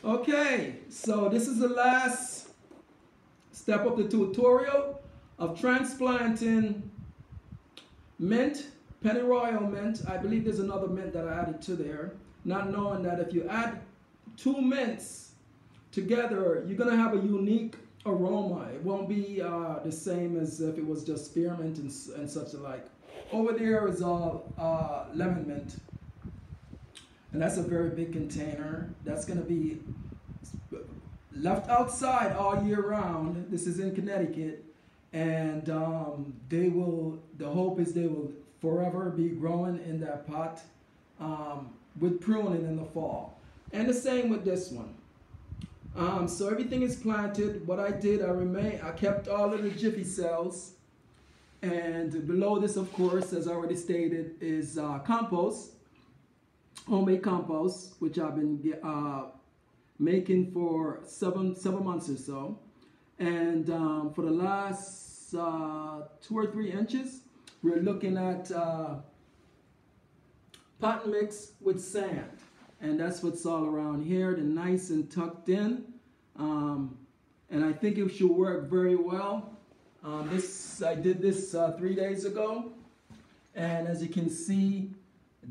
Okay, so this is the last step of the tutorial of transplanting mint, pennyroyal mint. I believe there's another mint that I added to there, not knowing that if you add two mints together, you're gonna have a unique aroma. It won't be the same as if it was just spearmint and such alike. Over there is all lemon mint, and that's a very big container. That's gonna be left outside all year round. This is in Connecticut, and they will. The hope is they will forever be growing in that pot with pruning in the fall. And the same with this one. So everything is planted. What I did, I kept all of the Jiffy cells, and below this, of course, as already stated, is compost, homemade compost, which I've been making for seven months or so. And for the last 2 or 3 inches, we're looking at pot mix with sand. And that's what's all around here. They're nice and tucked in. And I think it should work very well. I did this 3 days ago. And as you can see,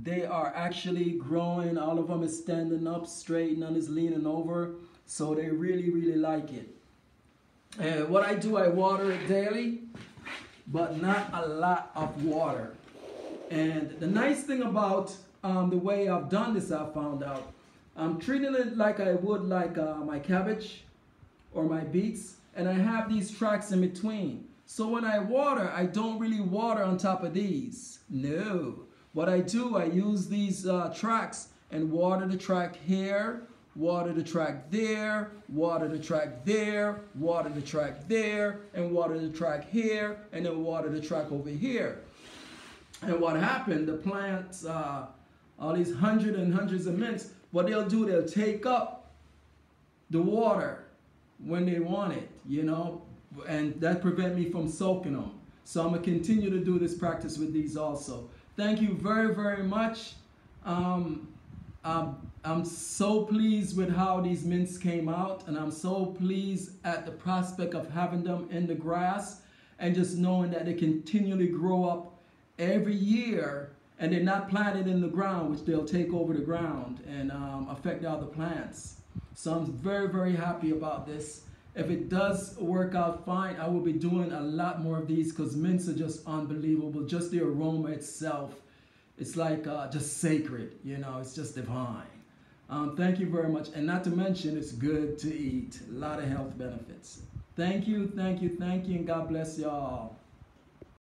they are actually growing. All of them is standing up straight, none is leaning over. So they really, really like it. And what I do, I water it daily, but not a lot of water. And the nice thing about the way I've done this, I found out, I'm treating it like I would like my cabbage or my beets, and I have these tracks in between. So when I water, I don't really water on top of these. No. What I do, I use these tracks and water the track here, water the track there, water the track there, water the track there, and water the track here, and then water the track over here. And what happened, the plants, all these hundreds and hundreds of mints, what they'll do, they'll take up the water when they want it, you know, and that prevent me from soaking them. So I'm going to continue to do this practice with these also. Thank you very, very much. I'm so pleased with how these mints came out, and I'm so pleased at the prospect of having them in the grass and just knowing that they continually grow up every year, and they're not planted in the ground, which they'll take over the ground and affect the other plants. So I'm very, very happy about this. If it does work out fine, I will be doing a lot more of these because mints are just unbelievable. Just the aroma itself, it's like just sacred, you know, it's just divine. Thank you very much. And not to mention, it's good to eat. A lot of health benefits. Thank you, thank you, thank you, and God bless y'all.